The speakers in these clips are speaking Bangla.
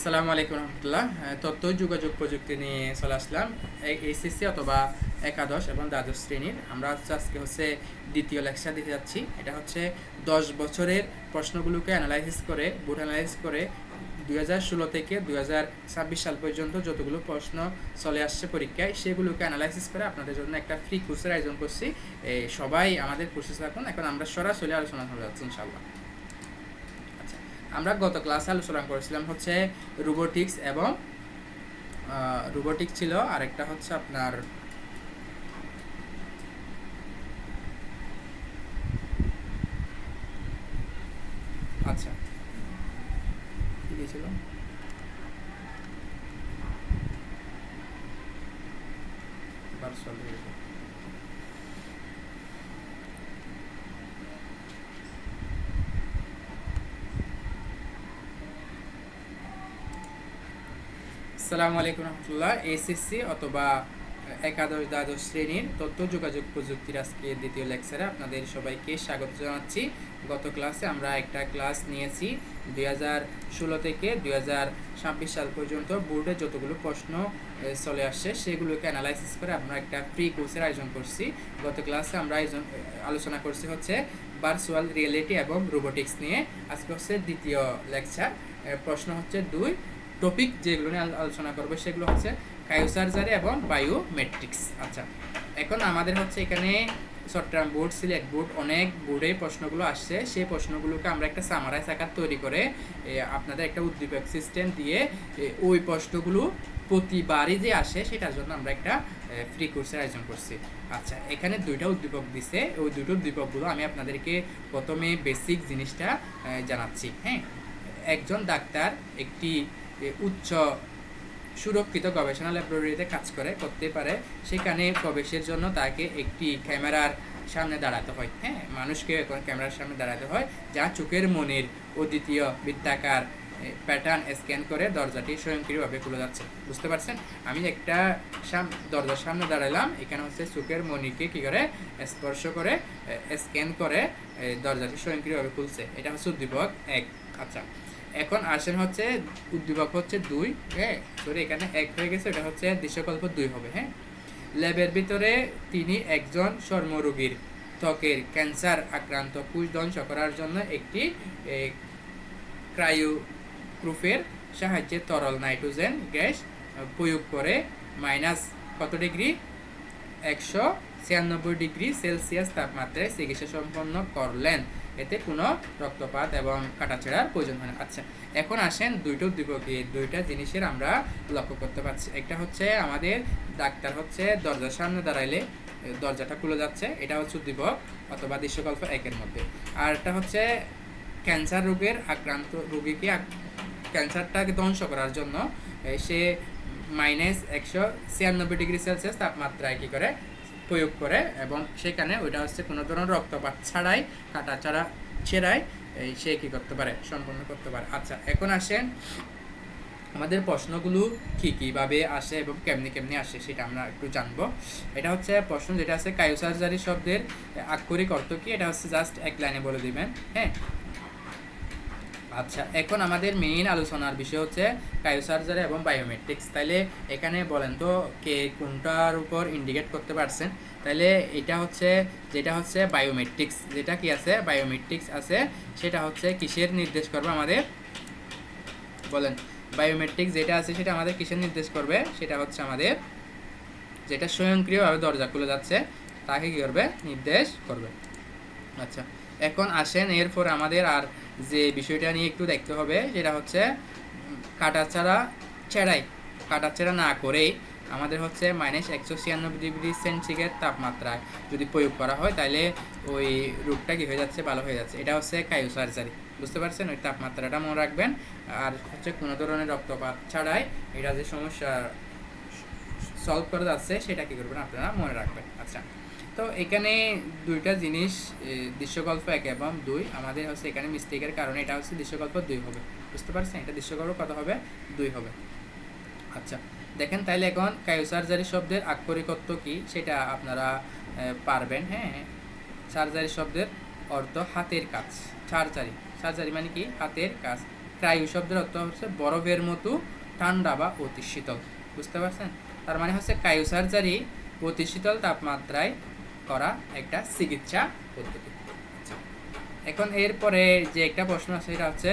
আসসালামু আলাইকুম রহমতুল্লাহ। তথ্য যোগাযোগ প্রযুক্তি নিয়ে চলে আসলাম। এইচএসসি অথবা একাদশ এবং দ্বাদশ শ্রেণীর আমরা আজকে দ্বিতীয় লেকচার দিতে যাচ্ছি। এটা হচ্ছে 10 বছরের প্রশ্নগুলোকে অ্যানালাইসিস করে বোর্ড অ্যানালাইসিস করে 2016 থেকে 2026 সাল পর্যন্ত যতগুলো প্রশ্ন চলে আসছে পরীক্ষায় সেগুলোকে অ্যানালাইসিস করে আপনাদের জন্য একটা ফ্রি কোর্সের আয়োজন করছি। সবাই আমাদের কোর্সে থাকুন। এখন আমরা সরাসরি আলোচনা করে যাচ্ছি ইনশাআল্লাহ। আমরা গত ক্লাসে আলোচনা করেছিলাম হচ্ছে রোবোটিক্স এবং রোবোটিক্স ছিল, আরেকটা হচ্ছে আপনার আচ্ছা কি ছিল আসসালামু আলাইকুম রহমতুল্লাহ। এসএসসি অথবা একাদশ দ্বাদশ শ্রেণীর তথ্য যোগাযোগ প্রযুক্তির আজকে দ্বিতীয় লেকচারে আপনাদের সবাইকে স্বাগত জানাচ্ছি। গত ক্লাসে আমরা একটা ক্লাস নিয়েছি 2016 থেকে 2026 সাল পর্যন্ত বোর্ডে যতগুলো প্রশ্ন চলে আসছে সেগুলোকে অ্যানালাইসিস করে আমরা একটা ফ্রি কোর্সের আয়োজন করছি। গত ক্লাসে আমরা আলোচনা করছি হচ্ছে ভার্চুয়াল রিয়েলিটি এবং রোবোটিক্স নিয়ে। আজকে হচ্ছে দ্বিতীয় লেকচার। প্রশ্ন হচ্ছে 2। টপিক যেগুলো নিয়ে আলোচনা করবো সেগুলো হচ্ছে কায়োসার্জারি এবং বায়োমেট্রিক্স। আচ্ছা, এখন আমাদের হচ্ছে এখানে চট্টগ্রাম বোর্ড, সিলেট বোর্ড, অনেক বোর্ডে প্রশ্নগুলো আসছে। সেই প্রশ্নগুলোকে আমরা একটা সামারাইজ আকার তৈরি করে আপনাদের একটা উদ্দীপক সিস্টেম দিয়ে ওই প্রশ্নগুলো প্রতিবারই যে আসে সেটার জন্য আমরা একটা ফ্রি কোর্সের আয়োজন করছি। আচ্ছা, এখানে দুইটা উদ্দীপক দিছে। ওই দুটো উদ্দীপকগুলো আমি আপনাদেরকে প্রথমে বেসিক জিনিসটা জানাচ্ছি। হ্যাঁ, একজন ডাক্তার একটি উচ্চ সুরক্ষিত গবেষণা ল্যাবরেটরিতে কাজ করতে পারে। সেখানে প্রবেশের জন্য তাকে একটি ক্যামেরার সামনে দাঁড়াতে হয়। হ্যাঁ, মানুষকে এখন ক্যামেরার সামনে দাঁড়াতে হয়, যা চোখের মনির অদ্বিতীয় বৃত্তাকার প্যাটার্ন স্ক্যান করে দরজাটি স্বয়ংক্রিয়ভাবে খুলে যাচ্ছে। বুঝতে পারছেন? আমি একটা দরজার সামনে দাঁড়ালাম, এখানে হচ্ছে চোখের মনিকে কী করে স্পর্শ করে স্ক্যান করে দরজাটি স্বয়ংক্রিয়ভাবে খুলছে। এটা হচ্ছে উদ্দীপক 1। আচ্ছা, এখন আসেন হচ্ছে উদ্দীপক হচ্ছে 2। হ্যাঁ, সরি, এখানে 1 হয়ে গেছে, এটা হচ্ছে দৃশ্যকল্প 2 হবে। হ্যাঁ, ল্যাবের ভিতরে তিনি একজন চর্মরোগীর ত্বকের ক্যান্সার আক্রান্ত কোষ ধ্বংস করার জন্য একটি ক্রায়োপ্রুফের সাহায্যে তরল নাইট্রোজেন গ্যাস প্রয়োগ করে মাইনাস কত ডিগ্রি 196 ডিগ্রি সেলসিয়াস তাপমাত্রায় চিকিৎসা সম্পন্ন করলেন। এতে কোনো রক্তপাত এবং কাটাছেঁড়ার প্রয়োজন হয় না। আচ্ছা, এখন আসেন দুইটা উদ্দীপকে দুইটা জিনিসের আমরা লক্ষ্য করতে পারছি। একটা হচ্ছে আমাদের ডাক্তার হচ্ছে দরজার সামনে দাঁড়াইলে দরজাটা খুলে যাচ্ছে, এটা হচ্ছে উদ্দীপক অথবা দৃশ্যকল্প 1-এর মধ্যে। আর একটা হচ্ছে ক্যান্সার রোগের আক্রান্ত রোগীকে ক্যান্সারটাকে ধ্বংস করার জন্য সে মাইনাস 196 ডিগ্রি সেলসিয়াস তাপমাত্রায় কী করে প্রয়োগ করে, এবং সেখানে ওইটা হচ্ছে কোনো ধরনের রক্তপাত ছাড়াই কাটাছাড়া ছেড়াই সে কী করতে পারে, সম্পন্ন করতে পারে। আচ্ছা, এখন আসেন আমাদের প্রশ্নগুলো কীভাবে আসে এবং কেমনি আসে সেটা আমরা একটু জানবো। এটা হচ্ছে প্রশ্ন যেটা আছে কায়োসার্জারি শব্দের আক্ষরিক অর্থ কি, এটা হচ্ছে জাস্ট এক লাইনে বলে দিবেন। হ্যাঁ, আচ্ছা, এখন আমাদের মেইন আলোচনার বিষয় হচ্ছে কায়োসার্জারি এবং বায়োমেট্রিক্স। তাইলে এখানে বলেন তো কে কোনটার উপর ইন্ডিকেট করতে পারছেন? তাইলে এটা হচ্ছে যেটা হচ্ছে বায়োমেট্রিক্স, যেটা কি আছে বায়োমেট্রিক্স আছে, সেটা হচ্ছে কিসের নির্দেশ করবে আমাদের বলেন? বায়োমেট্রিক্স যেটা আছে সেটা আমাদের কিসের নির্দেশ করবে? সেটা হচ্ছে আমাদের যেটা স্বয়ংক্রিয়ভাবে দরজা খুলে যাচ্ছে তাকে কী করবে, নির্দেশ করবে। আচ্ছা, এখন আসেন এরপর আমাদের আর যে বিষয়টা নিয়ে একটু দেখতে হবে সেটা হচ্ছে কাটাছেঁড়া না করেই আমাদের হচ্ছে মাইনাস 196 ডিগ্রি সেন্টিগ্রেড তাপমাত্রায় যদি প্রয়োগ করা হয় তাহলে ওই রোগটা কী হয়ে যাচ্ছে, ভালো হয়ে যাচ্ছে। এটা হচ্ছে কায়োসার্জারি। বুঝতে পারছেন? ওই তাপমাত্রাটা মনে রাখবেন। আর হচ্ছে কোনো ধরনের রক্তপাত ছাড়াই এটা যে সমস্যা সলভ করা যাচ্ছে সেটা কী করবেন আপনারা মনে রাখবেন। আচ্ছা, তো এখানে দুইটা জিনিস দৃশ্যকল্প 1 এবং 2 আমাদের হচ্ছে এখানে মিস্টেকের কারণে এটা হচ্ছে দৃশ্যকল্প 2 হবে। বুঝতে পারছেন? এটা দৃশ্যকল্প কত হবে? 2 হবে। আচ্ছা, দেখেন তাইলে এখন কায়োসার্জারি শব্দের আক্ষরিক অর্থ কি সেটা আপনারা পারবেন। হ্যাঁ, সার্জারি শব্দের অর্থ হাতের কাজ। সার্জারি মানে কি? হাতের কাজ। ক্রায়ো শব্দের অর্থ হচ্ছে বরফের মতো ঠান্ডা বা অতি শীতল। বুঝতে পারছেন? তার মানে হচ্ছে ক্রায়ো সার্জারি অতি শীতল তাপমাত্রায় করা একটা চিকিৎসা পদ্ধতি। এখন এরপরে যে একটা প্রশ্ন আছে সেটা হচ্ছে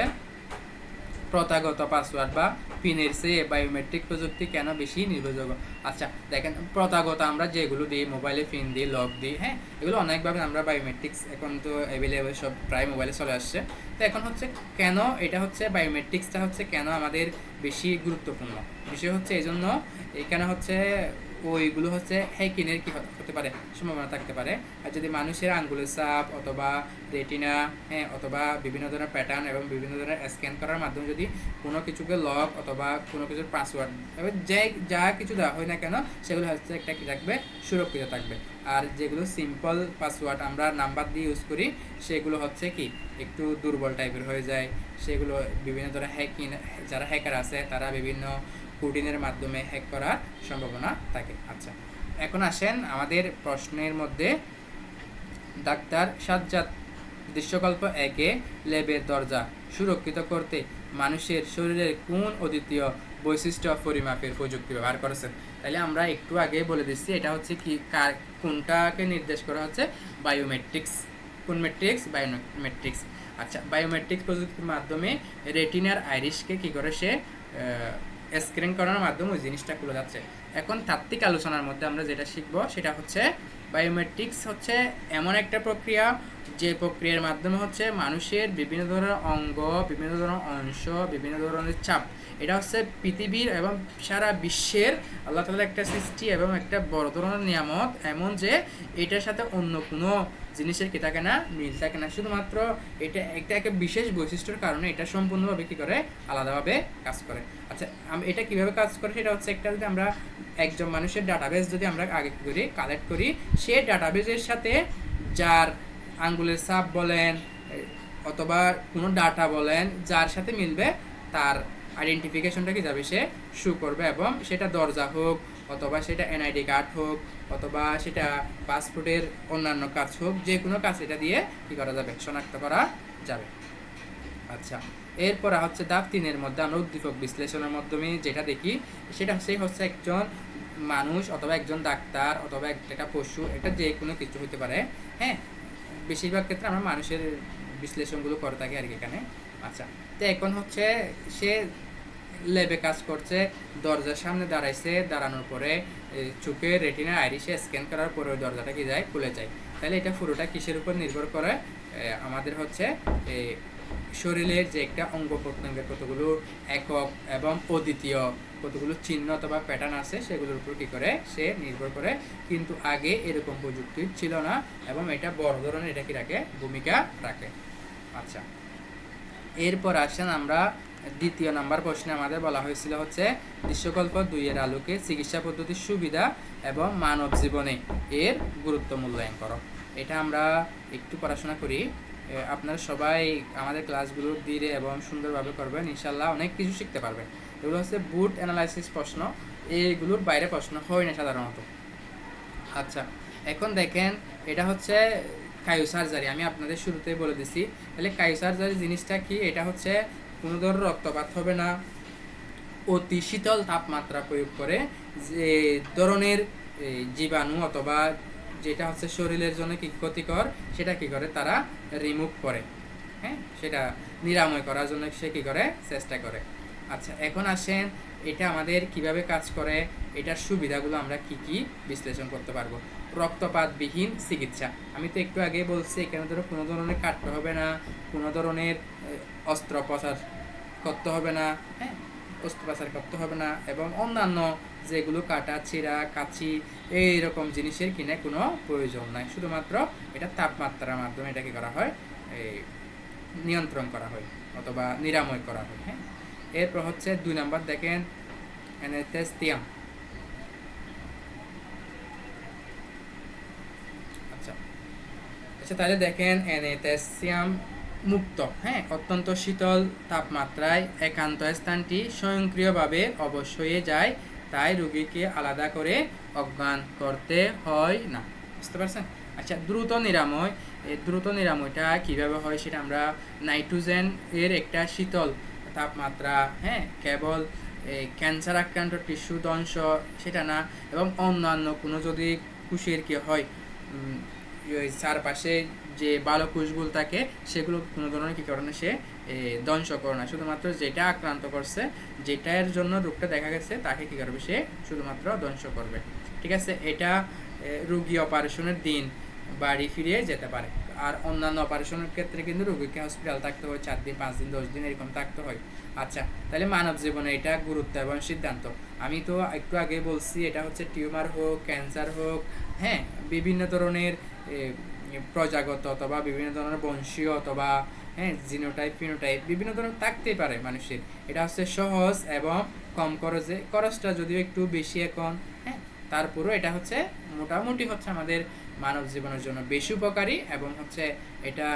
প্রথাগত পাসওয়ার্ড বা পিনের চেয়ে বায়োমেট্রিক প্রযুক্তি কেন বেশি নির্ভরযোগ্য? আচ্ছা দেখেন, প্রথাগত আমরা যেগুলো দিই, মোবাইলে পিন দিই, লক দিই, হ্যাঁ, এগুলো অনেকভাবে আমরা বায়োমেট্রিক্স এখন তো অ্যাভেলেবেল, সব প্রায় মোবাইলে চলে আসছে। তো এখন হচ্ছে কেন এটা হচ্ছে বায়োমেট্রিক্সটা হচ্ছে কেন আমাদের বেশি গুরুত্বপূর্ণ বিষয় হচ্ছে এই জন্য, এখানে হচ্ছে ওইগুলো হচ্ছে হ্যাকিংয়ের কি হতে পারে, সম্ভাবনা থাকতে পারে। আর যদি মানুষের আঙ্গুলের ছাপ অথবা রেটিনা, হ্যাঁ, অথবা বিভিন্ন ধরনের প্যাটার্ন এবং বিভিন্ন ধরনের স্ক্যান করার মাধ্যমে যদি কোনো কিছুকে লক অথবা কোনো কিছুর পাসওয়ার্ড এবং যা কিছু দেওয়া হয় না কেন সেগুলো হচ্ছে একটা কি থাকবে, সুরক্ষিত থাকবে। আর যেগুলো সিম্পল পাসওয়ার্ড আমরা নাম্বার দিয়ে ইউজ করি সেগুলো হচ্ছে কি একটু দুর্বল টাইপের হয়ে যায়। সেগুলো বিভিন্ন ধরনের হ্যাকিং, যারা হ্যাকার আছে তারা বিভিন্ন কোডিংয়ের মাধ্যমে হ্যাক করার সম্ভাবনা থাকে। আচ্ছা, এখন আসেন আমাদের প্রশ্নের মধ্যে, ডাক্তার সাজ্জাদ দৃশ্যকল্প 1-এ ল্যাবের দরজা সুরক্ষিত করতে মানুষের শরীরের কোন অদ্বিতীয় বৈশিষ্ট্য পরিমাপের প্রযুক্তি ব্যবহার করেছেন? তাহলে আমরা একটু আগে বলে দিচ্ছি, এটা হচ্ছে কি কোনটাকে নির্দেশ করা হচ্ছে, বায়োমেট্রিক্স। কোন মেট্রিক্স? বায়োমেট্রিক্স। আচ্ছা, বায়োমেট্রিক্স প্রযুক্তির মাধ্যমে রেটিনার আইরিশকে কি করে সে স্ক্যান করার মাধ্যমে ওই জিনিসটা খুলে যাচ্ছে। এখন তাত্ত্বিক আলোচনার মধ্যে আমরা যেটা শিখব সেটা হচ্ছে বায়োমেট্রিক্স হচ্ছে এমন একটা প্রক্রিয়া যে প্রক্রিয়ার মাধ্যমে হচ্ছে মানুষের বিভিন্ন ধরনের অঙ্গ, বিভিন্ন ধরনের অংশ, বিভিন্ন ধরনের চাপ, এটা হচ্ছে পৃথিবীর এবং সারা বিশ্বের আল্লাহ তাআলার একটা সৃষ্টি এবং একটা বড় ধরনের নিয়ামত, এমন যে এটার সাথে অন্য কোনো জিনিসের কি থাকে না, মিল থাকে না। শুধুমাত্র এটা একটা বিশেষ বৈশিষ্ট্যের কারণে এটা সম্পূর্ণভাবে কি করে, আলাদাভাবে কাজ করে। আচ্ছা, এটা কিভাবে কাজ করে সেটা হচ্ছে, একটা যদি আমরা একজন মানুষের ডাটাবেস যদি আমরা আগে করি কালেক্ট করি, সে ডাটাবেসের সাথে যার আঙ্গুলের ছাপ বলেন অথবা কোনো ডাটা বলেন যার সাথে মিলবে তার আইডেন্টিফিকেশনটা কি যাবে, সে শো করবে। এবং সেটা দরজা হোক অথবা সেটা এনআইডি কার্ড হোক অথবা সেটা পাসপোর্টের অন্যান্য কাজ হোক, যে কোনো কাজ এটা দিয়ে কি করা যাবে, শনাক্ত করা যাবে। আচ্ছা, এরপর হচ্ছে ধাপ 3-এর মধ্যে আমরা উদ্দীপক বিশ্লেষণের মাধ্যমে যেটা দেখি সেটা হচ্ছে একজন মানুষ অথবা একজন ডাক্তার অথবা একটা পশু, এটা যে কোনো কিছু হতে পারে, হ্যাঁ, বেশিরভাগ ক্ষেত্রে আমরা মানুষের বিশ্লেষণগুলো করে থাকি আর কি এখানে। আচ্ছা, তো এখন হচ্ছে সে ল্যাবে কাজ করছে, দরজার সামনে দাঁড়াইছে, দাঁড়ানোর পরে চোখে রেটিনা আইরিশে স্ক্যান করার পরে ওই দরজাটা কি যায়, খুলে যায়। তাহলে এটা পুরোটা কিসের উপর নির্ভর করে, আমাদের হচ্ছে শরীরের যে একটা অঙ্গ প্রত্যঙ্গের কতগুলো একক এবং অদ্বিতীয় কতগুলো চিহ্ন অথবা প্যাটার্ন আছে সেগুলোর উপর কী করে সে নির্ভর করে। কিন্তু আগে এরকম প্রযুক্তি ছিল না এবং এটা বড় ধরনের এটা কি রাখে, ভূমিকা রাখে। আচ্ছা, এরপর আসেন আমরা দ্বিতীয় নাম্বার প্রশ্নে আমাদের বলা হয়েছিল হচ্ছে দৃশ্যকল্প 2-এর আলোকে চিকিৎসা পদ্ধতির সুবিধা এবং মানব জীবনে এর গুরুত্ব মূল্যায়ন করো। এটা আমরা একটু পড়াশোনা করি, আপনারা সবাই আমাদের ক্লাসগুলো ধীরে এবং সুন্দরভাবে করবেন, ইনশাল্লাহ অনেক কিছু শিখতে পারবেন। এগুলো হচ্ছে বুট অ্যানালাইসিস প্রশ্ন, এইগুলোর বাইরে প্রশ্ন হয় না সাধারণত। আচ্ছা, এখন দেখেন এটা হচ্ছে ক্রায়ো সার্জারি, আমি আপনাদের শুরুতেই বলে দিছি। তাহলে ক্রায়ো সার্জারি জিনিসটা কি, এটা হচ্ছে কোনো ধরনের রক্তপাত হবে না, অতি শীতল তাপমাত্রা প্রয়োগ করে যে ধরনের জীবাণু অথবা যেটা হচ্ছে শরীরের জন্য কি ক্ষতিকর সেটা কি করে তারা রিমুভ করে, হ্যাঁ, সেটা নিরাময় করার জন্য সে কি করে, চেষ্টা করে। আচ্ছা, এখন আসেন এটা আমাদের কিভাবে কাজ করে, এটার সুবিধাগুলো আমরা কি কি বিশ্লেষণ করতে পারবো। রক্তপাতবিহীন চিকিৎসা, আমি তো একটু আগে বলছি এখানে ধরো কোনো ধরনের কাটতে হবে না, কোনো ধরনের অস্ত্রোপচার করতে হবে না, হ্যাঁ, অস্ত্রোপচার করতে হবে না, এবং অন্যান্য যেগুলো কাটা ছিঁড়া কাচি এইরকম জিনিসের কিনে কোনো প্রয়োজন নাই। শুধুমাত্র এটা তাপমাত্রার মাধ্যমে এটাকে করা হয়, নিয়ন্ত্রণ করা হয় অথবা নিরাময় করা হয়। হ্যাঁ, এরপর হচ্ছে 2 নাম্বার দেখেন অ্যানেস্থেসিয়া। আচ্ছা আচ্ছা, তাহলে দেখেন অ্যানেস্থেসিয়া মুক্ত, হ্যাঁ, অত্যন্ত শীতল তাপমাত্রায় একান্ত স্থানটি স্বয়ংক্রিয়ভাবে অবশ হয়ে যায়, তাই রোগীকে আলাদা করে অজ্ঞান করতে হয় না। বুঝতে পারছেন? আচ্ছা, দ্রুত নিরাময়, এই দ্রুত নিরাময়টা কীভাবে হয় সেটা আমরা নাইট্রোজেন এর একটা শীতল তাপমাত্রা, হ্যাঁ, কেবল ক্যান্সার আক্রান্ত টিস্যু ধ্বংস সেটা না, এবং অন্যান্য কোনো যদি কোষের কি হয় ওই চারপাশে যে ভালো কোষগুলো থাকে সেগুলো কোনো ধরনের কী করে না, সে ধ্বংস করে না। শুধুমাত্র যেটা আক্রান্ত করছে, যেটার জন্য রোগটা দেখা গেছে তাকে কী করবে, সে শুধুমাত্র ধ্বংস করবে। ঠিক আছে, এটা রোগী অপারেশনের দিন বাড়ি ফিরে যেতে পারে। আর অন্যান্য অপারেশনের ক্ষেত্রে কিন্তু রোগীকে হসপিটাল থাকতে হয় 4 দিন, 5 দিন, 10 দিন এরকম থাকতে হয়। আচ্ছা, তাহলে মানব জীবনে এটা গুরুত্ব এবং সিদ্ধান্ত। আমি তো একটু আগে বলছি, এটা হচ্ছে টিউমার হোক, ক্যান্সার হোক, হ্যাঁ, বিভিন্ন ধরনের প্রজাগত অথবা বিভিন্ন ধরনের বংশীয় অথবা হ্যাঁ জিনোটাইপ ফিনোটাইপ বিভিন্ন ধরনের থাকতেই পারে মানুষের। এটা হচ্ছে সহজ এবং কম খরচে, খরচটা যদিও একটু বেশি এখন, হ্যাঁ, তারপরেও এটা হচ্ছে মোটামুটি হচ্ছে আমাদের মানব জীবনের জন্য বেশি উপকারী এবং হচ্ছে এটা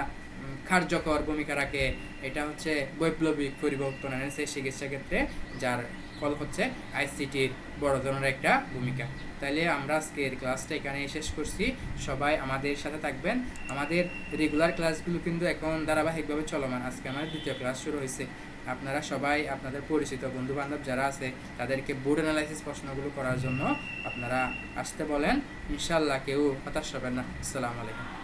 কার্যকর ভূমিকা রাখে। এটা হচ্ছে বৈপ্লবিক পরিবর্তন এনেছে চিকিৎসা ক্ষেত্রে, যার ফল হচ্ছে আইসিটির বড় ধরনের একটা ভূমিকা। তাইলে আমরা আজকের ক্লাসটা এখানে শেষ করছি। সবাই আমাদের সাথে থাকবেন। আমাদের রেগুলার ক্লাসগুলো কিন্তু এখন ধারাবাহিকভাবে চলমান। আজকে আমার 2য় ক্লাস শুরু হয়েছে। আপনারা সবাই আপনাদের পরিচিত বন্ধু বান্ধব যারা আছে তাদেরকে বোর্ড অ্যানালাইসিস প্রশ্নগুলো করার জন্য আপনারা আসতে বলেন। ইনশাআল্লাহ কেউ হতাশ হবেন না। আসসালামু আলাইকুম।